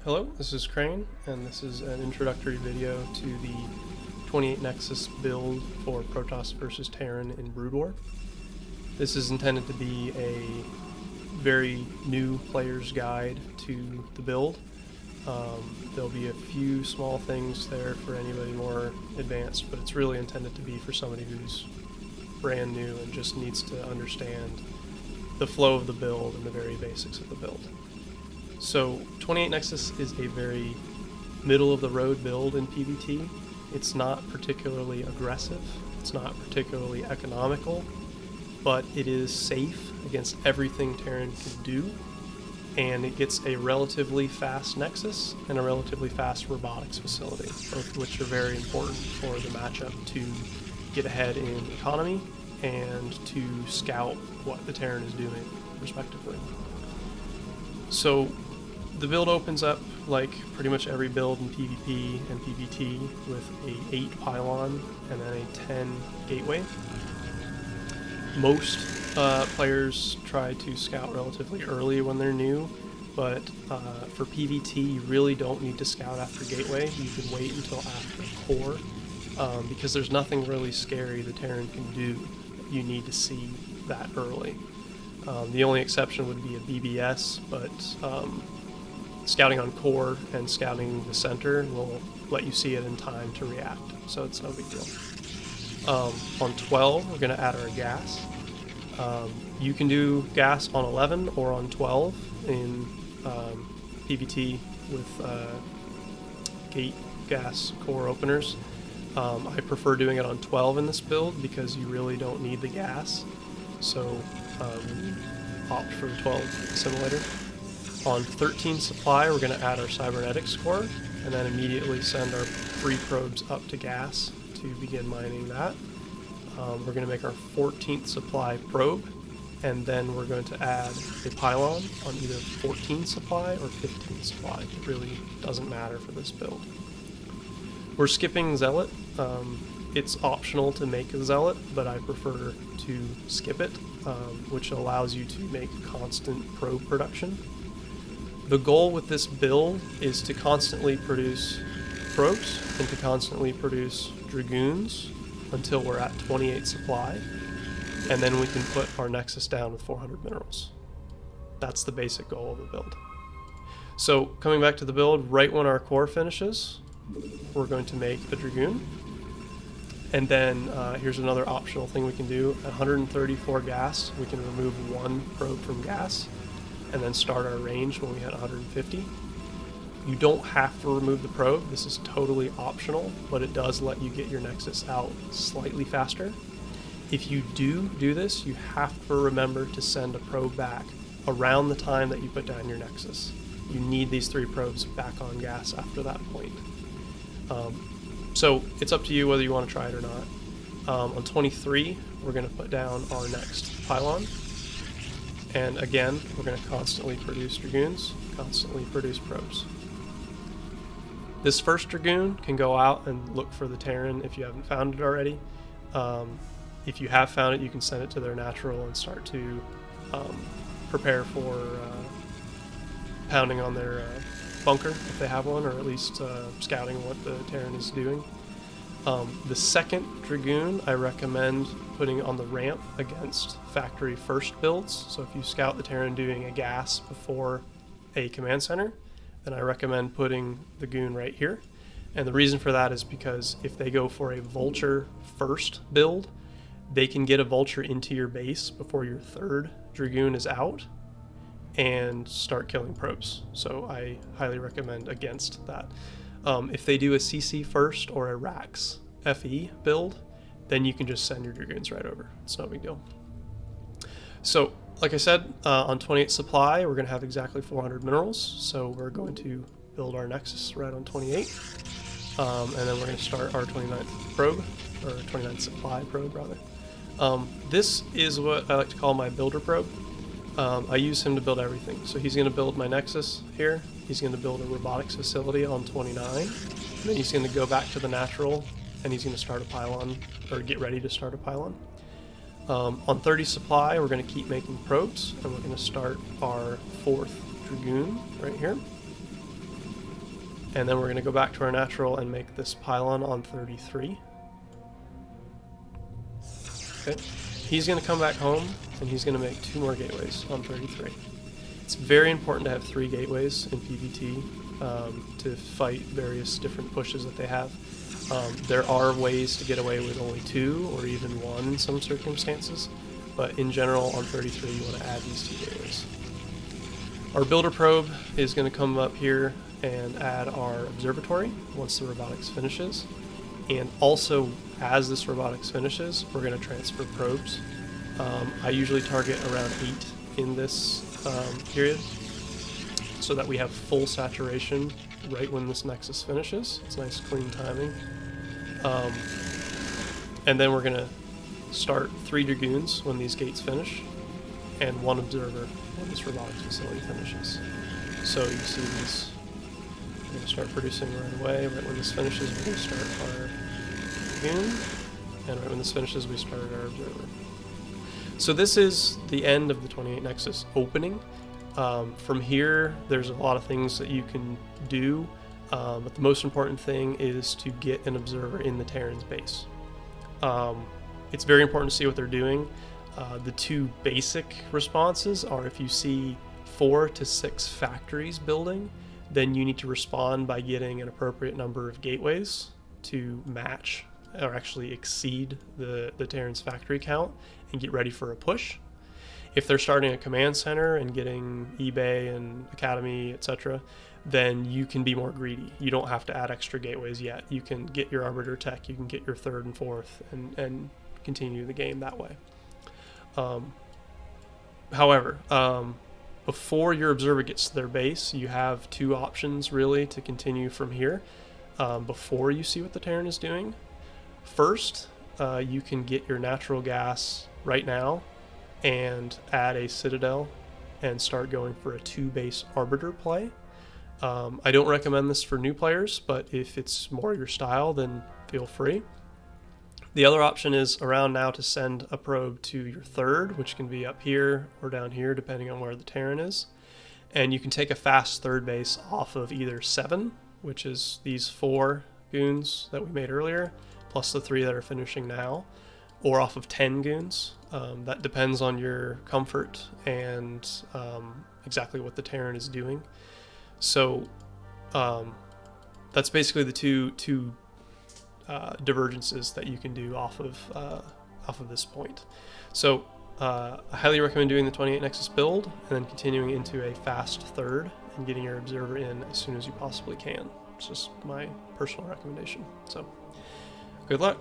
Hello, this is Crane, and this is an introductory video to the 28 Nexus build for Protoss vs Terran in Brood War. This is intended to be a very new player's guide to the build. There'll be a few small things there for anybody more advanced, but it's really intended to be for somebody who's brand new and just needs to understand the flow of the build and the very basics of the build. So 28 Nexus is a very middle-of-the-road build in PvT. It's not particularly aggressive, it's not particularly economical, but it is safe against everything Terran can do, and it gets a relatively fast Nexus and a relatively fast robotics facility, both of which are very important for the matchup to get ahead in economy and to scout what the Terran is doing, respectively. So the build opens up like pretty much every build in PvP and PvT with a 8 pylon and then a 10 gateway. Most players try to scout relatively early when they're new, but for PvT you really don't need to scout after gateway. You can wait until after core because there's nothing really scary the Terran can do that you need to see that early. The only exception would be a BBS, but scouting on core and scouting the center will let you see it in time to react, so it's no big deal. On 12, we're going to add our gas. You can do gas on 11 or on 12 in PvT with gate gas core openers. I prefer doing it on 12 in this build because you really don't need the gas, so opt for the 12 simulator. On 13 supply, we're going to add our cybernetics core, and then immediately send our 3 probes up to gas to begin mining that. We're going to make our 14th supply probe, and then we're going to add a pylon on either 14 supply or 15 supply. It really doesn't matter for this build. We're skipping Zealot. It's optional to make a Zealot, but I prefer to skip it, which allows you to make constant probe production. The goal with this build is to constantly produce probes and to constantly produce Dragoons until we're at 28 supply, and then we can put our Nexus down with 400 minerals. That's the basic goal of the build. So coming back to the build, right when our core finishes, we're going to make a Dragoon. And then here's another optional thing we can do. At 134 gas, we can remove 1 probe from gas and then start our range when we hit 150. You don't have to remove the probe. This is totally optional, but it does let you get your Nexus out slightly faster. If you do this, you have to remember to send a probe back around the time that you put down your Nexus. You need these 3 probes back on gas after that point. So it's up to you whether you want to try it or not. On 23, we're going to put down our next pylon. And again, we're going to constantly produce Dragoons, constantly produce probes. This first Dragoon can go out and look for the Terran if you haven't found it already. If you have found it, you can send it to their natural and start to prepare for pounding on their bunker if they have one, or at least scouting what the Terran is doing. The second Dragoon I recommend putting on the ramp against factory first builds. So if you scout the Terran doing a gas before a command center, then I recommend putting the goon right here. And the reason for that is because if they go for a vulture first build, they can get a vulture into your base before your 3rd Dragoon is out and start killing probes. So I highly recommend against that. If they do a CC first or a Rax FE build, then you can just send your Dragoons right over. It's no big deal. So, like I said, on 28 supply, we're going to have exactly 400 minerals. So we're going to build our Nexus right on 28. And then we're going to start our 29th probe, or 29th supply probe, rather. This is what I like to call my builder probe. I use him to build everything. So he's going to build my Nexus here. He's going to build a robotics facility on 29. And then he's going to go back to the natural, and he's going to start a pylon, or get ready to start a pylon. On 30 supply, we're going to keep making probes, and we're going to start our 4th Dragoon right here. And then we're going to go back to our natural and make this pylon on 33. Okay. He's going to come back home, and he's going to make 2 more gateways on 33. It's very important to have 3 gateways in PvT to fight various different pushes that they have. There are ways to get away with only 2 or even 1 in some circumstances, but in general on 33 you want to add these 2 gateways. Our builder probe is going to come up here and add our observatory once the robotics finishes. And also, as this robotics finishes, we're going to transfer probes. I usually target around 8 in this period, so that we have full saturation right when this Nexus finishes. It's nice clean timing. And then we're going to start 3 Dragoons when these gates finish, and 1 Observer when this robotics facility finishes. So you see these, we're going to start producing right away. Right when this finishes, we're going to start our Dragoon, and right when this finishes, we start our Observer. So this is the end of the 28 Nexus opening. From here, there's a lot of things that you can do, but the most important thing is to get an observer in the Terran's base. It's very important to see what they're doing. The 2 basic responses are if you see 4 to 6 factories building, then you need to respond by getting an appropriate number of gateways to match or actually exceed the Terran's factory count and get ready for a push. If they're starting a command center and getting eBay and Academy, etc., then you can be more greedy. You don't have to add extra gateways yet. You can get your Arbiter tech, you can get your 3rd and 4th, and continue the game that way. However, before your observer gets to their base, you have 2 options really to continue from here before you see what the Terran is doing. First, you can get your natural gas right now and add a Citadel and start going for a 2 base Arbiter play. I don't recommend this for new players, but if it's more your style, then feel free. The other option is around now to send a probe to your 3rd, which can be up here or down here depending on where the Terran is. And you can take a fast 3rd base off of either 7, which is these 4 goons that we made earlier, plus the 3 that are finishing now, or off of 10 goons. That depends on your comfort and exactly what the Terran is doing. So that's basically the two divergences that you can do off of this point. So I highly recommend doing the 28 Nexus build and then continuing into a fast 3rd and getting your observer in as soon as you possibly can. It's just my personal recommendation. So good luck.